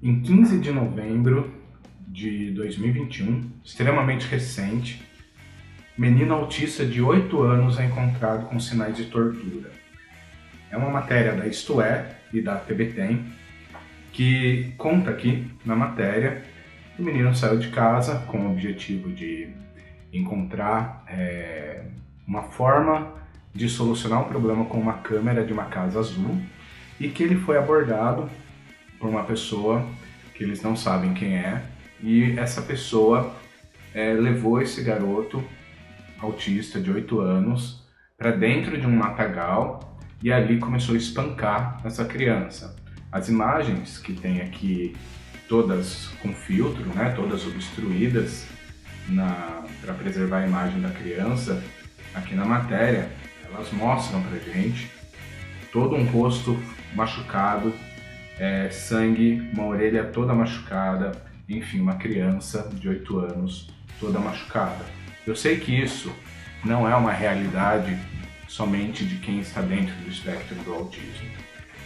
Em 15 de novembro de 2021, extremamente recente, menino autista de 8 anos é encontrado com sinais de tortura. É uma matéria da Isto É e da TBTem que conta aqui na matéria que o menino saiu de casa com o objetivo de encontrar uma forma de solucionar um problema com uma câmera de uma casa azul e que ele foi abordado por uma pessoa que eles não sabem quem é, e essa pessoa levou esse garoto autista de 8 anos para dentro de um matagal e ali começou a espancar essa criança. As imagens que tem aqui, todas com filtro, né, todas obstruídas para preservar a imagem da criança, aqui na matéria, elas mostram pra gente todo um rosto machucado, sangue, uma orelha toda machucada, enfim, uma criança de 8 anos toda machucada. Eu sei que isso não é uma realidade somente de quem está dentro do espectro do autismo,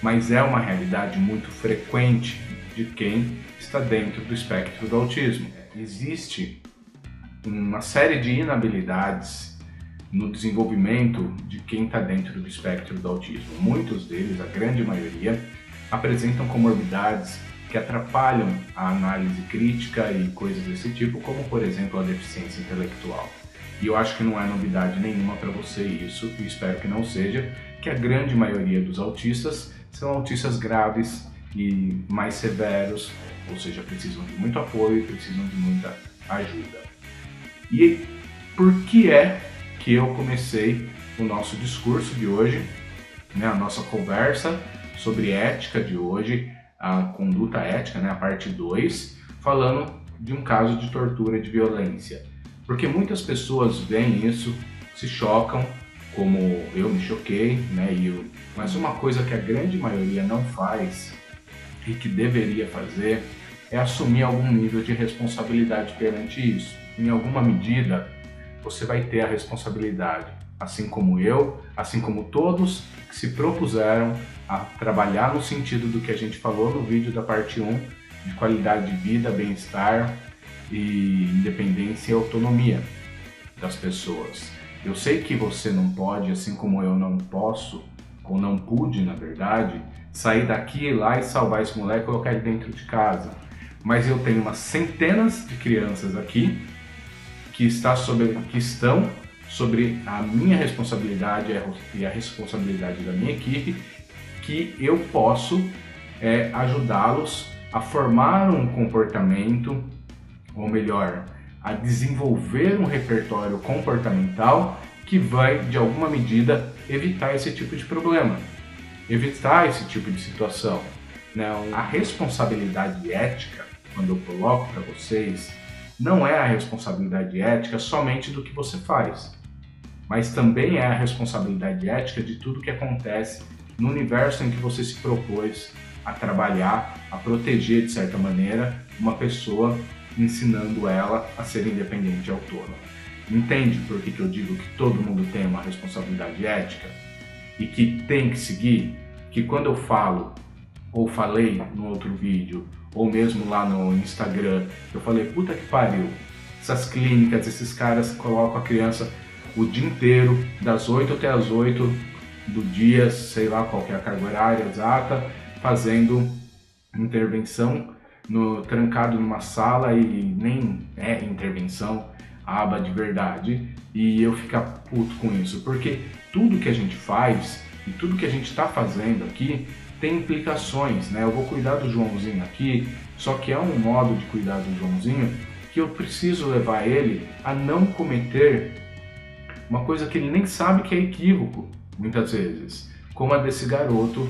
mas é uma realidade muito frequente de quem está dentro do espectro do autismo. Existe uma série de inabilidades no desenvolvimento de quem está dentro do espectro do autismo. Muitos deles, a grande maioria, apresentam comorbidades que atrapalham a análise crítica e coisas desse tipo, como por exemplo a deficiência intelectual. E eu acho que não é novidade nenhuma para você isso, e espero que não seja, que a grande maioria dos autistas são autistas graves e mais severos, ou seja, precisam de muito apoio, precisam de muita ajuda. E por que é que eu comecei o nosso discurso de hoje, né, a nossa conversa sobre ética de hoje, a conduta ética, né, a parte 2, falando de um caso de tortura, de violência. Porque muitas pessoas veem isso, se chocam, como eu me choquei, né, mas uma coisa que a grande maioria não faz e que deveria fazer é assumir algum nível de responsabilidade perante isso. Em alguma medida, você vai ter a responsabilidade, assim como eu, assim como todos que se propuseram a trabalhar no sentido do que a gente falou no vídeo da parte 1, de qualidade de vida, bem-estar e independência e autonomia das pessoas. Eu sei que você não pode, assim como eu não posso, ou não pude, na verdade, sair daqui, ir lá e salvar esse moleque e colocar ele dentro de casa. Mas eu tenho umas centenas de crianças aqui que estão sobre a minha responsabilidade e a responsabilidade da minha equipe, que eu posso ajudá-los a formar um comportamento, ou melhor, a desenvolver um repertório comportamental que vai, de alguma medida, evitar esse tipo de problema, evitar esse tipo de situação. Não, a responsabilidade ética, quando eu coloco para vocês, não é a responsabilidade ética somente do que você faz, mas também é a responsabilidade ética de tudo que acontece no universo em que você se propôs a trabalhar, a proteger de certa maneira uma pessoa, ensinando ela a ser independente e autônoma. Entende por que eu digo que todo mundo tem uma responsabilidade ética e que tem que seguir? Que quando eu falo, ou falei no outro vídeo, ou mesmo lá no Instagram, eu falei, puta que pariu, essas clínicas, esses caras colocam a criança o dia inteiro, das 8 até as 8 do dia, sei lá qual que é a carga horária exata, fazendo intervenção trancado numa sala e nem é intervenção, aba de verdade, e eu ficar puto com isso, porque tudo que a gente faz e tudo que a gente está fazendo aqui tem implicações, né? Eu vou cuidar do Joãozinho aqui, só que é um modo de cuidar do Joãozinho que eu preciso levar ele a não cometer uma coisa que ele nem sabe que é equívoco, muitas vezes, como a desse garoto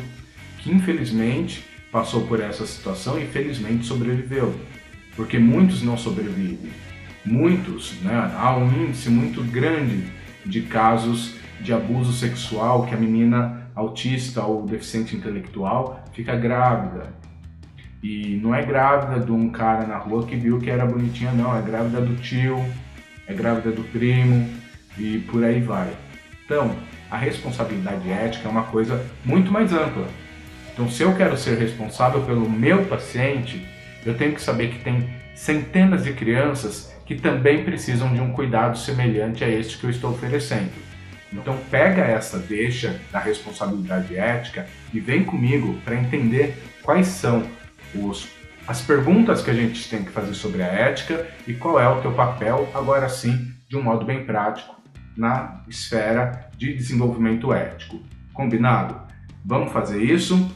que infelizmente passou por essa situação e felizmente sobreviveu, porque muitos não sobrevivem, muitos, né? Há um índice muito grande de casos de abuso sexual que a menina autista ou deficiente intelectual fica grávida. E não é grávida de um cara na rua que viu que era bonitinha, não. É grávida do tio, é grávida do primo e por aí vai. Então, a responsabilidade ética é uma coisa muito mais ampla. Então, se eu quero ser responsável pelo meu paciente, eu tenho que saber que tem centenas de crianças que também precisam de um cuidado semelhante a este que eu estou oferecendo. Então pega essa deixa da responsabilidade ética e vem comigo para entender quais são as perguntas que a gente tem que fazer sobre a ética e qual é o teu papel, agora sim, de um modo bem prático, na esfera de desenvolvimento ético. Combinado? Vamos fazer isso?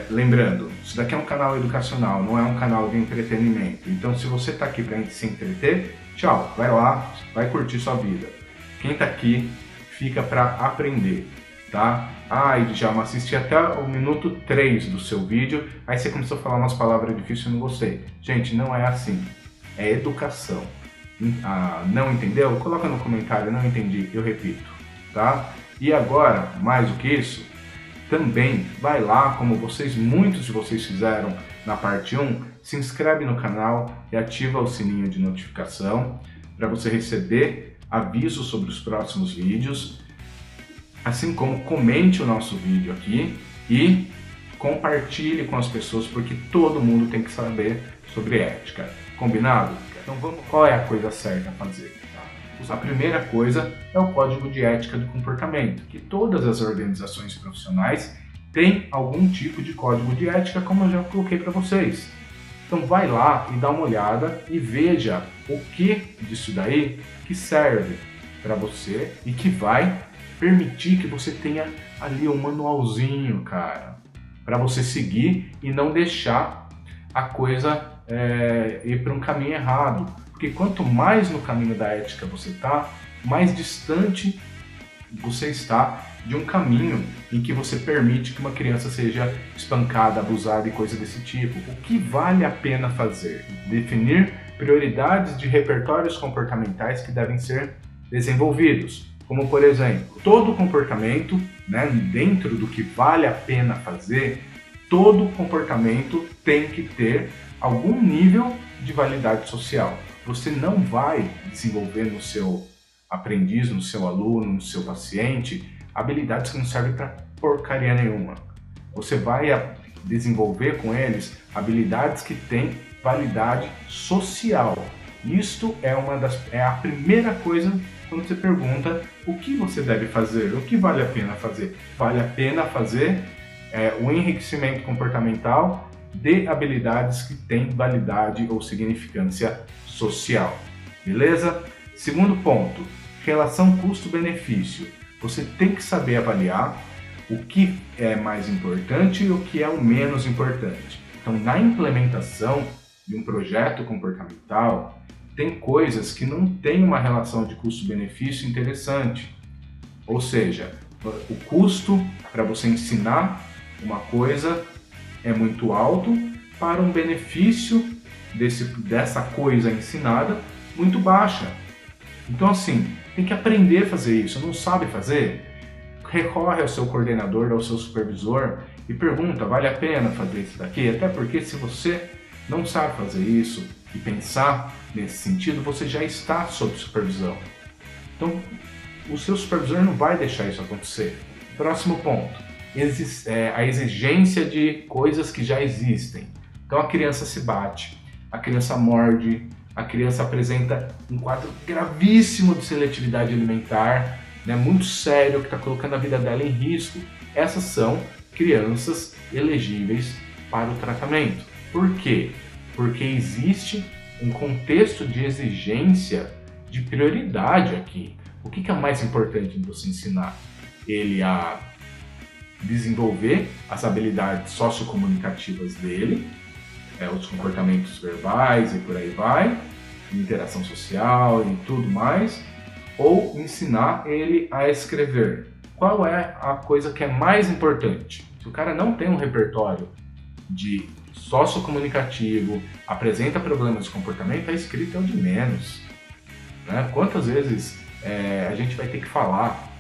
Lembrando, isso daqui é um canal educacional, não é um canal de entretenimento. Então, se você está aqui para se entreter, tchau, vai lá, vai curtir sua vida. Quem está aqui fica para aprender, tá? Djalma, assisti até o minuto 3 do seu vídeo, aí você começou a falar umas palavras difíceis e eu não gostei. Gente, não é assim. É educação. Não entendeu? Coloca no comentário, não entendi, eu repito, tá? E agora, mais do que isso, também vai lá, como muitos de vocês fizeram na parte 1, se inscreve no canal e ativa o sininho de notificação para você receber avisos sobre os próximos vídeos, assim como comente o nosso vídeo aqui e compartilhe com as pessoas, porque todo mundo tem que saber sobre ética. Combinado? Então qual é a coisa certa a fazer? A primeira coisa é o Código de Ética do Comportamento, que todas as organizações profissionais têm algum tipo de código de ética, como eu já coloquei para vocês. Então vai lá e dá uma olhada e veja o que disso daí que serve para você e que vai permitir que você tenha ali um manualzinho, cara, para você seguir e não deixar a coisa ir para um caminho errado. Porque quanto mais no caminho da ética você está, mais distante você está de um caminho em que você permite que uma criança seja espancada, abusada e coisa desse tipo. O que vale a pena fazer? Definir prioridades de repertórios comportamentais que devem ser desenvolvidos. Como, por exemplo, todo comportamento, dentro do que vale a pena fazer, todo comportamento tem que ter algum nível de validade social. Você não vai desenvolver no seu aprendiz, no seu aluno, no seu paciente, habilidades que não servem para porcaria nenhuma. Você vai desenvolver com eles habilidades que têm validade social. Isto é a primeira coisa quando você pergunta o que você deve fazer, o que vale a pena fazer. Vale a pena fazer o enriquecimento comportamental de habilidades que têm validade ou significância social. Beleza? Segundo ponto, relação custo-benefício. Você tem que saber avaliar o que é mais importante e o que é o menos importante. Então, na implementação de um projeto comportamental, tem coisas que não têm uma relação de custo-benefício interessante. Ou seja, o custo para você ensinar uma coisa é muito alto para um benefício dessa coisa ensinada muito baixa. Então, assim, tem que aprender a fazer isso. Não sabe fazer? Recorre ao seu coordenador, ao seu supervisor e pergunta, vale a pena fazer isso daqui? Até porque se você não sabe fazer isso e pensar nesse sentido, você já está sob supervisão. Então, o seu supervisor não vai deixar isso acontecer. Próximo ponto, a exigência de coisas que já existem. Então, a criança se bate, a criança morde, a criança apresenta um quadro gravíssimo de seletividade alimentar, muito sério, que está colocando a vida dela em risco. Essas são crianças elegíveis para o tratamento. Por quê? Porque existe um contexto de exigência de prioridade aqui. O que é mais importante de você ensinar? Ele a desenvolver as habilidades sociocomunicativas dele, os comportamentos verbais e por aí vai, interação social e tudo mais, ou ensinar ele a escrever. Qual é a coisa que é mais importante? Se o cara não tem um repertório de sociocomunicativo, apresenta problemas de comportamento, a escrita é o de menos. Quantas vezes a gente vai ter que falar,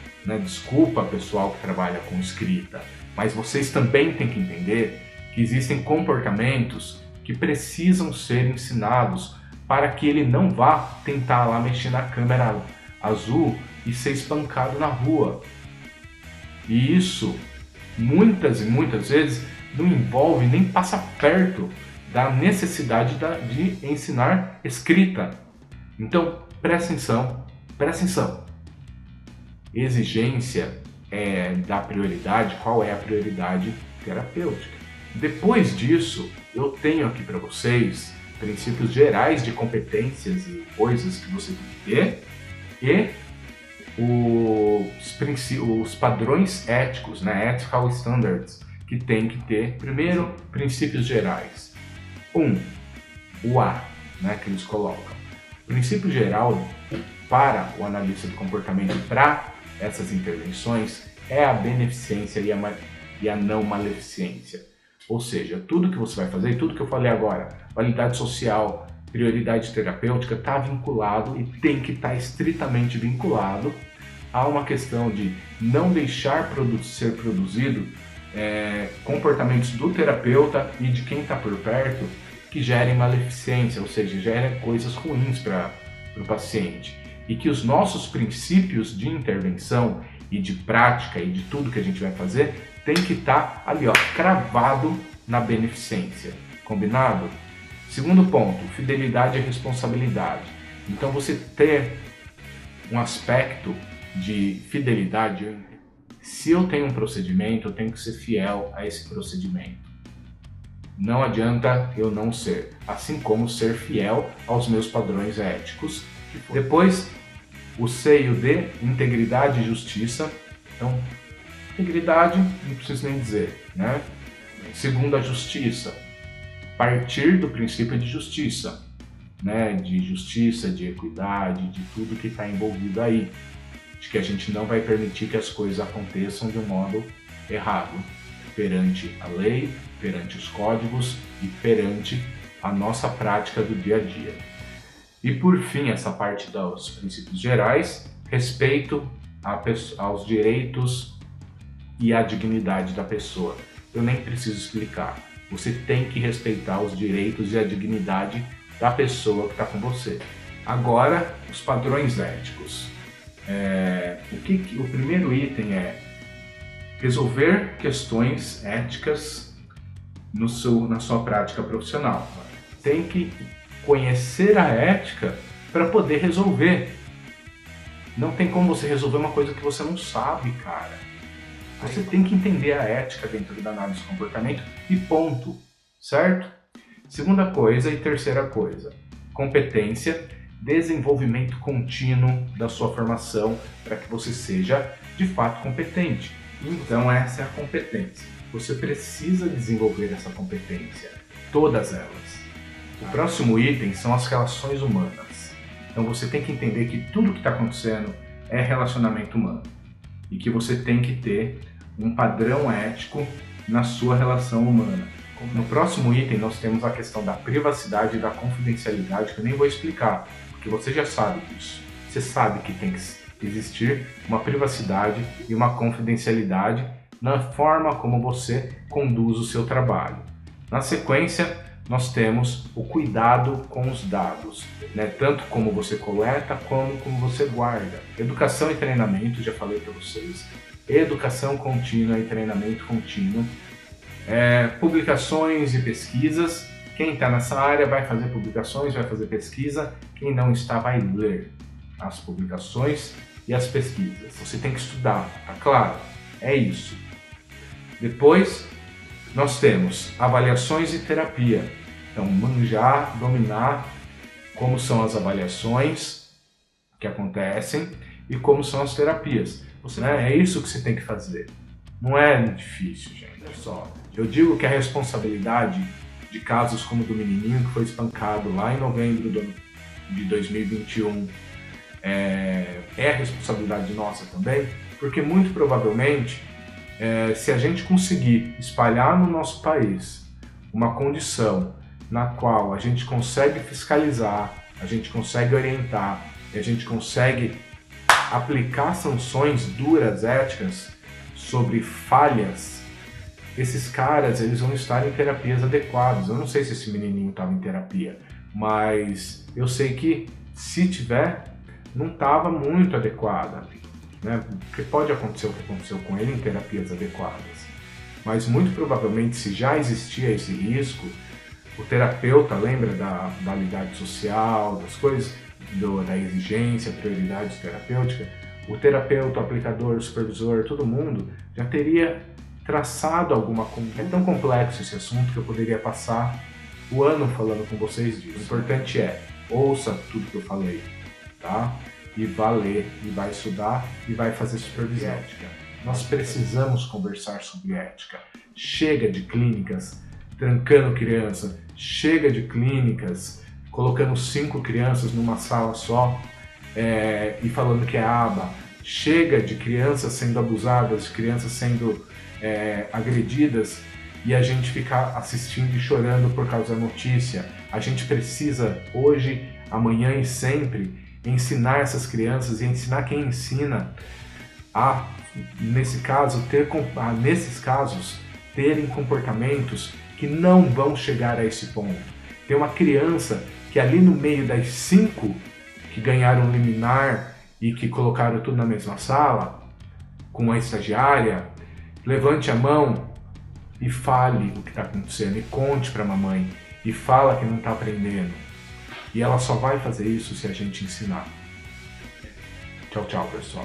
desculpa pessoal que trabalha com escrita, mas vocês também têm que entender que existem comportamentos que precisam ser ensinados para que ele não vá tentar lá mexer na câmera azul e ser espancado na rua. E isso, muitas e muitas vezes, não envolve nem passa perto da necessidade de ensinar escrita. Então, presta atenção. Exigência da prioridade, qual é a prioridade terapêutica. Depois disso, eu tenho aqui para vocês princípios gerais de competências e coisas que você tem que ter e os padrões éticos, né? Ethical standards, que tem que ter. Primeiro, princípios gerais. O A, né, que eles colocam. O princípio geral para o analista do comportamento para essas intervenções é a beneficência e a não maleficência. Ou seja, tudo que você vai fazer, tudo que eu falei agora, validade social, prioridade terapêutica, está vinculado e tem que estar estritamente vinculado a uma questão de não deixar ser produzido comportamentos do terapeuta e de quem está por perto que gerem maleficência, ou seja, gerem coisas ruins para o paciente. E que os nossos princípios de intervenção e de prática e de tudo que a gente vai fazer tem que estar ali, cravado na beneficência. Combinado? Segundo ponto, fidelidade e responsabilidade. Então você ter um aspecto de fidelidade. Se eu tenho um procedimento, eu tenho que ser fiel a esse procedimento. Não adianta eu não ser, assim como ser fiel aos meus padrões éticos. Depois, o C e o D, integridade e justiça. Então, integridade, não preciso nem dizer, né? Segundo, a justiça. Partir do princípio de justiça, né? De justiça, de equidade, de tudo que está envolvido aí. De que a gente não vai permitir que as coisas aconteçam de um modo errado, perante a lei, perante os códigos e perante a nossa prática do dia a dia. E por fim, essa parte dos princípios gerais, respeito aos direitos e à dignidade da pessoa. Eu nem preciso explicar. Você tem que respeitar os direitos e a dignidade da pessoa que está com você. Agora, os padrões éticos. O primeiro item é resolver questões éticas na sua prática profissional. Tem que conhecer a ética para poder resolver. Não tem como você resolver uma coisa que você não sabe, cara. Você tem que entender a ética dentro da análise de comportamento e ponto, certo? Segunda coisa e terceira coisa, competência, desenvolvimento contínuo da sua formação para que você seja de fato competente. Então essa é a competência. Você precisa desenvolver essa competência, todas elas. O próximo item são as relações humanas. Então você tem que entender que tudo que está acontecendo é relacionamento humano e que você tem que ter um padrão ético na sua relação humana. No próximo item nós temos a questão da privacidade e da confidencialidade, que eu nem vou explicar, porque você já sabe disso. Você sabe que tem que existir uma privacidade e uma confidencialidade na forma como você conduz o seu trabalho. Na sequência, nós temos o cuidado com os dados, né? Tanto como você coleta, como você guarda. Educação e treinamento, já falei para vocês. Educação contínua e treinamento contínuo. Publicações e pesquisas. Quem está nessa área vai fazer publicações, vai fazer pesquisa. Quem não está vai ler as publicações e as pesquisas. Você tem que estudar, tá claro? É isso. Depois, nós temos avaliações e terapia. Então, manjar, dominar como são as avaliações que acontecem e como são as terapias. É isso que você tem que fazer. Não é difícil, gente. Olha só. Eu digo que a responsabilidade de casos como o do menininho que foi espancado lá em novembro de 2021 é a responsabilidade nossa também, porque muito provavelmente se a gente conseguir espalhar no nosso país uma condição na qual a gente consegue fiscalizar, a gente consegue orientar, e a gente consegue aplicar sanções duras, éticas, sobre falhas, esses caras eles vão estar em terapias adequadas. Eu não sei se esse menininho estava em terapia, mas eu sei que se tiver, não estava muito adequada, né? Porque pode acontecer o que aconteceu com ele em terapias adequadas. Mas muito provavelmente, se já existia esse risco, O terapeuta lembra da validade social, das coisas, da exigência, prioridade terapêutica. O terapeuta, o aplicador, o supervisor, todo mundo já teria traçado alguma... É tão complexo esse assunto que eu poderia passar o ano falando com vocês disso. O importante é, ouça tudo que eu falei, tá? E vai ler, e vai estudar, e vai fazer supervisão. Ética. Nós precisamos conversar sobre ética. Chega de clínicas trancando criança, chega de clínicas colocando 5 crianças numa sala só e falando que é aba. Chega de crianças sendo abusadas, crianças sendo agredidas e a gente ficar assistindo e chorando por causa da notícia. A gente precisa hoje, amanhã e sempre ensinar essas crianças e ensinar quem ensina a, nesses casos, terem comportamentos que não vão chegar a esse ponto. Tem uma criança que ali no meio das 5 que ganharam liminar e que colocaram tudo na mesma sala, com a estagiária, levante a mão e fale o que está acontecendo, e conte para a mamãe, e fala que não está aprendendo. E ela só vai fazer isso se a gente ensinar. Tchau, tchau, pessoal.